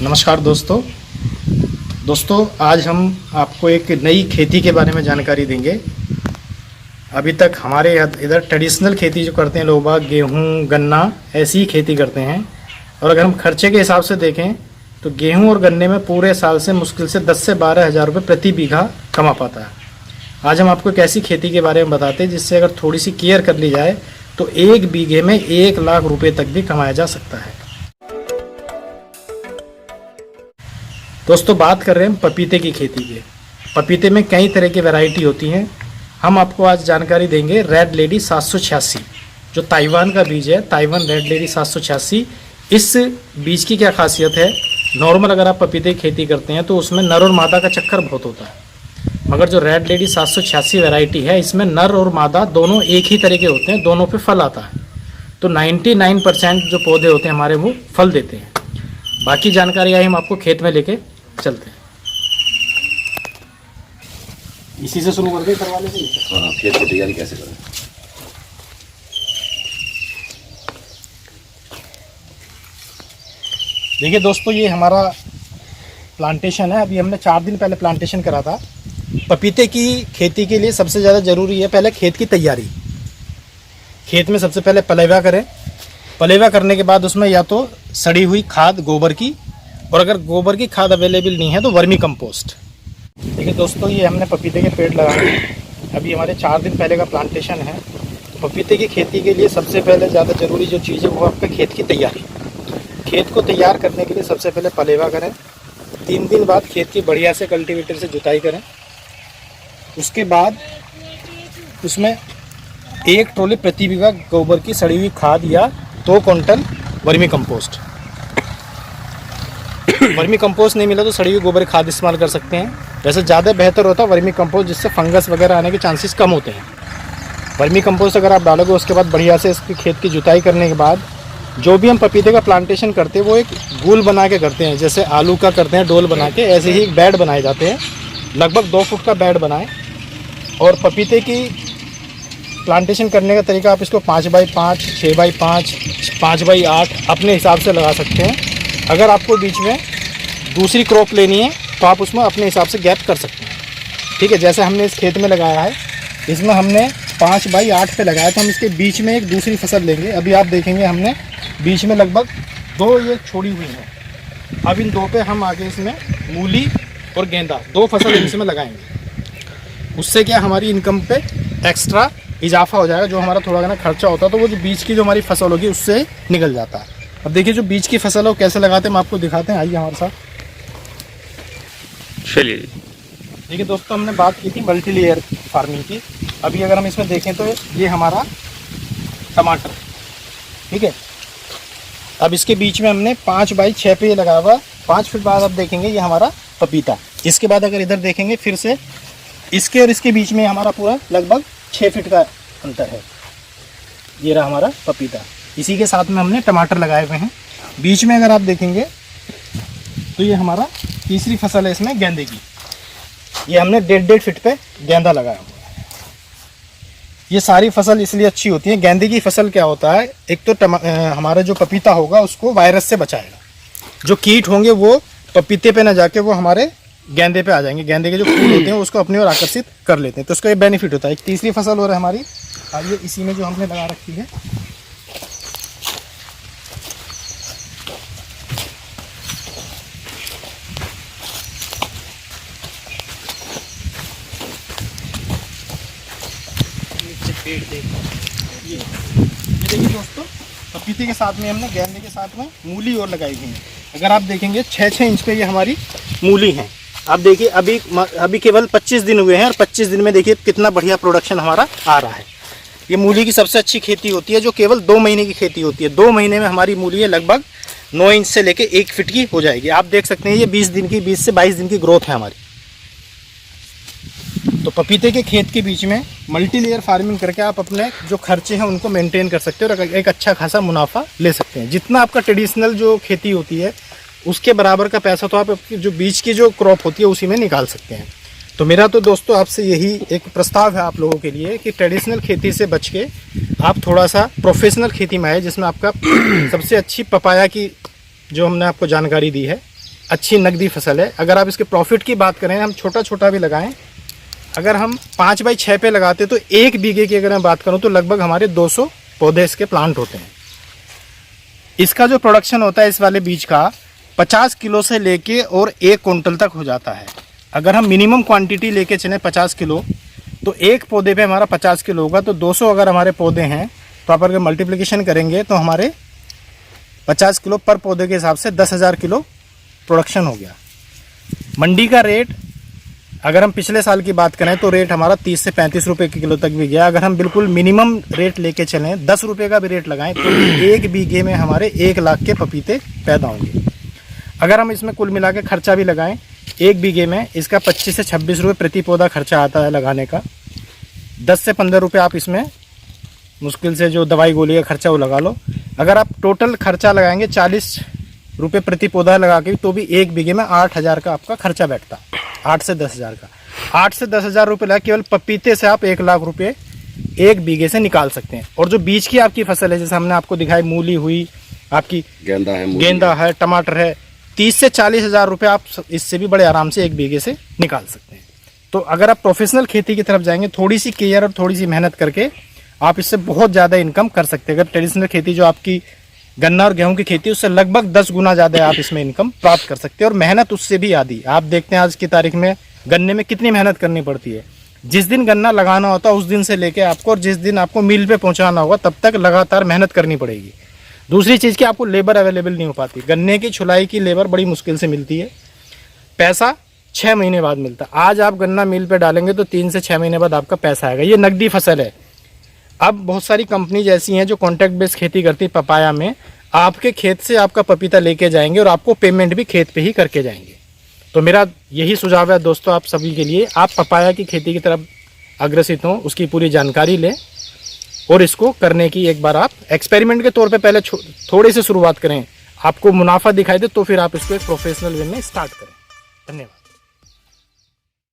नमस्कार दोस्तों आज हम आपको एक नई खेती के बारे में जानकारी देंगे। अभी तक हमारे इधर ट्रेडिशनल खेती जो करते हैं लोग बाग, गेहूं गन्ना ऐसी ही खेती करते हैं। और अगर हम खर्चे के हिसाब से देखें तो गेहूं और गन्ने में पूरे साल से मुश्किल से 10 से 12 हज़ार रुपये प्रति बीघा कमा पाता है। आज हम आपको एक ऐसी खेती के बारे में बताते हैं जिससे अगर थोड़ी सी केयर कर ली जाए तो एक बीघे में 1 लाख रुपये तक भी कमाया जा सकता है। दोस्तों बात कर रहे हैं पपीते की खेती के। पपीते में कई तरह की वैरायटी होती हैं। हम आपको आज जानकारी देंगे रेड लेडी 786 जो ताइवान का बीज है, ताइवान रेड लेडी 786। इस बीज की क्या खासियत है? नॉर्मल अगर आप पपीते की खेती करते हैं तो उसमें नर और मादा का चक्कर बहुत होता है, मगर जो रेड लेडी 786 वैरायटी है इसमें नर और मादा दोनों एक ही तरह के होते हैं, दोनों पे फल आता है। तो 99% जो पौधे होते हैं हमारे वो फल देते हैं। बाकी जानकारी आई हम आपको खेत में लेके चलते हैं। इसी से शुरू करके करवा लेते हैं। हाँ, खेत की तैयारी कैसे करें? देखिए दोस्तों, ये हमारा प्लांटेशन है। अभी हमने 4 दिन पहले प्लांटेशन करा था। पपीते की खेती के लिए सबसे ज़्यादा ज़रूरी है पहले खेत की तैयारी। खेत में सबसे पहले पलेवा करें। पलेवा करने के बाद उसमें या तो सड़ी हुई खाद गोबर की, और अगर गोबर की खाद अवेलेबल नहीं है तो वर्मी कंपोस्ट। देखिए दोस्तों, ये हमने पपीते के पेड़ लगाए हैं। अभी हमारे 4 दिन पहले का प्लांटेशन है। पपीते की खेती के लिए सबसे पहले ज़्यादा ज़रूरी जो चीज़ है वो आपका खेत की तैयारी। खेत को तैयार करने के लिए सबसे पहले पलेवा करें। 3 दिन बाद खेत की बढ़िया से कल्टीवेटर से जुताई करें। उसके बाद उसमें 1 ट्रॉली प्रति बीघा गोबर की सड़ी हुई खाद या 2 quintal vermi compost. Vermi compost नहीं मिला तो सड़ी हुई गोबर खाद इस्तेमाल कर सकते हैं। वैसे ज़्यादा बेहतर होता है वर्मी कंपोस्ट, जिससे फंगस वगैरह आने के चांसेस कम होते हैं। वर्मी कंपोस्ट अगर आप डालोगे उसके बाद बढ़िया से इसकी खेत की जुताई करने के बाद जो भी हम पपीते का प्लांटेशन करते हैं वो एक गोल बना के करते हैं, जैसे आलू का करते हैं डोल बना के, ऐसे ही एक बेड बनाए जाते हैं। लगभग 2 फुट का बेड बनाएं। और पपीते की प्लांटेशन करने का तरीका आप इसको 5x5, 6x5, 5x8 अपने हिसाब से लगा सकते हैं। अगर आपको बीच में दूसरी क्रॉप लेनी है तो आप उसमें अपने हिसाब से गैप कर सकते हैं। ठीक है, जैसे हमने इस खेत में लगाया है, इसमें हमने 5x8 पे लगाया, तो हम इसके बीच में एक दूसरी फसल लेंगे। अभी आप देखेंगे हमने बीच में लगभग 2 ये छोड़ी हुई हैं। अब इन 2 पे हम आगे इसमें मूली और गेंदा 2 फसल इसमें लगाएंगे। उससे क्या हमारी इनकम पे एक्स्ट्रा इजाफा हो जाएगा। जो हमारा थोड़ा ना खर्चा होता है तो वो जो बीच की जो हमारी फसल होगी उससे निकल जाता है। अब देखिए जो बीच की फसल है वो कैसे लगाते हैं हम आपको दिखाते हैं। आइए हमारे साथ, चलिए। देखिए दोस्तों, हमने बात की थी मल्टी लेयर फार्मिंग की। अभी अगर हम इसमें देखें तो ये हमारा टमाटर, ठीक है। अब इसके बीच में हमने 5x6 पे ये लगा हुआ। 5 फीट बाद आप देखेंगे ये हमारा पपीता। इसके बाद अगर इधर देखेंगे फिर से इसके और इसके बीच में हमारा पूरा लगभग 6 फीट का अंतर है। ये रहा हमारा पपीता। इसी के साथ में हमने टमाटर लगाए हुए हैं। बीच में अगर आप देखेंगे तो ये हमारा तीसरी फसल है इसमें गेंदे की। ये हमने 1.5 फीट पे गेंदा लगाया हुआ है। ये सारी फसल इसलिए अच्छी होती है। गेंदे की फसल क्या होता है, एक तो हमारा जो पपीता होगा उसको वायरस से बचाएगा। जो कीट होंगे वो पपीते पे ना जाके वो हमारे गेंदे पे आ जाएंगे। गेंदे के जो फूल होते हैं उसको अपनी ओर आकर्षित कर लेते हैं, तो उसका ये बेनिफिट होता है। एक तीसरी फसल हो रहा है हमारी, अब ये इसी में जो हमने लगा रखी है। ये देखिए दोस्तों, पपीते के साथ में हमने गेंदे के साथ में मूली और लगाई हुई है। अगर आप देखेंगे 6-6 इंच पे ये हमारी मूली है। आप देखिए अभी केवल 25 दिन हुए हैं और 25 दिन में देखिए कितना बढ़िया प्रोडक्शन हमारा आ रहा है। ये मूली की सबसे अच्छी खेती होती है जो केवल 2 महीने की खेती होती है। 2 महीने में हमारी मूली है लगभग 9 इंच से लेके 1 फीट की हो जाएगी। आप देख सकते हैं ये 20 से 22 दिन की ग्रोथ है हमारी। तो पपीते के खेत के बीच में मल्टी लेयर फार्मिंग करके आप अपने जो खर्चे हैं उनको मेंटेन कर सकते हो और एक अच्छा खासा मुनाफा ले सकते हैं। जितना आपका ट्रेडिशनल जो खेती होती है उसके बराबर का पैसा तो आप जो बीच की जो क्रॉप होती है उसी में निकाल सकते हैं। तो मेरा तो दोस्तों आपसे यही एक प्रस्ताव है आप लोगों के लिए कि ट्रेडिशनल खेती से बच के आप थोड़ा सा प्रोफेशनल खेती में आए, जिसमें आपका सबसे अच्छी पपाया की जो हमने आपको जानकारी दी है अच्छी नकदी फसल है। अगर आप इसके प्रॉफिट की बात करें, हम छोटा छोटा भी लगाएं, अगर हम 5 बाई 6 पे लगाते तो 1 बीघे की अगर मैं बात करूं तो लगभग हमारे 200 पौधे इसके प्लांट होते हैं। इसका जो प्रोडक्शन होता है इस वाले बीज का 50 किलो से लेके और 1 कुंटल तक हो जाता है। अगर हम मिनिमम क्वांटिटी लेके चलें 50 किलो, तो एक पौधे पे हमारा 50 किलो होगा, तो 200 अगर हमारे पौधे हैं तो आप अगर मल्टीप्लिकेशन करेंगे तो हमारे 50 किलो पर पौधे के हिसाब से 10,000 किलो प्रोडक्शन हो गया। मंडी का रेट अगर हम पिछले साल की बात करें तो रेट हमारा 30 से 35 रुपये के किलो तक भी गया। अगर हम बिल्कुल मिनिमम रेट लेके चलें, 10 रुपये का भी रेट लगाएं, तो 1 बीघे में हमारे 1 लाख के पपीते पैदा होंगे। अगर हम इसमें कुल मिला के खर्चा भी लगाएं, 1 बीघे में इसका 25 से 26 रुपये प्रति पौधा खर्चा आता है लगाने का। 10 से 15 रुपये आप इसमें मुश्किल से जो दवाई गोली का खर्चा वो लगा लो। अगर आप टोटल खर्चा लगाएंगे 40 रुपये प्रति पौधा लगा के, तो भी 1 बीघे में 8,000 का आपका खर्चा बैठता, 8 से 10,000 का। 8 से 10,000 रुपये लगा केवल पपीते से आप 1 लाख रुपये 1 बीघे से निकाल सकते हैं। और जो बीज की आपकी फसल है, जैसे हमने आपको दिखाई, मूली हुई, आपकी गेंदा है, टमाटर है, 30 से 40,000 रुपये आप इससे भी बड़े आराम से 1 बीघे से निकाल सकते हैं। तो अगर आप प्रोफेशनल खेती की तरफ जाएंगे, थोड़ी सी केयर और थोड़ी सी मेहनत करके आप इससे बहुत ज़्यादा इनकम कर सकते हैं। अगर ट्रेडिशनल खेती जो आपकी गन्ना और गेहूं की खेती, उससे लगभग 10 गुना ज़्यादा आप इसमें इनकम प्राप्त कर सकते हैं, और मेहनत उससे भी आधी। आप देखते हैं आज की तारीख में गन्ने में कितनी मेहनत करनी पड़ती है। जिस दिन गन्ना लगाना होता है उस दिन से लेके आपको, और जिस दिन आपको मिल पे पहुंचाना होगा तब तक लगातार मेहनत करनी पड़ेगी। दूसरी चीज़ की आपको लेबर अवेलेबल नहीं हो पाती। गन्ने की छुलाई की लेबर बड़ी मुश्किल से मिलती है। पैसा 6 महीने बाद मिलता है। आज आप गन्ना मिल पे डालेंगे तो 3 से 6 महीने बाद आपका पैसा आएगा। ये नकदी फसल है। अब बहुत सारी कंपनीज ऐसी हैं जो कॉन्ट्रैक्ट बेस्ड खेती करती है। पपाया में आपके खेत से आपका पपीता लेके जाएंगे और आपको पेमेंट भी खेत पे ही करके जाएंगे। तो मेरा यही सुझाव है दोस्तों आप सभी के लिए, आप पपाया की खेती की तरफ अग्रसित हों, उसकी पूरी जानकारी लें और इसको करने की एक बार आप एक्सपेरिमेंट के तौर पे पहले थोड़ी सी शुरुआत करें। आपको मुनाफा दिखाई दे तो फिर आप इसको एक प्रोफेशनल वे में स्टार्ट करें। धन्यवाद।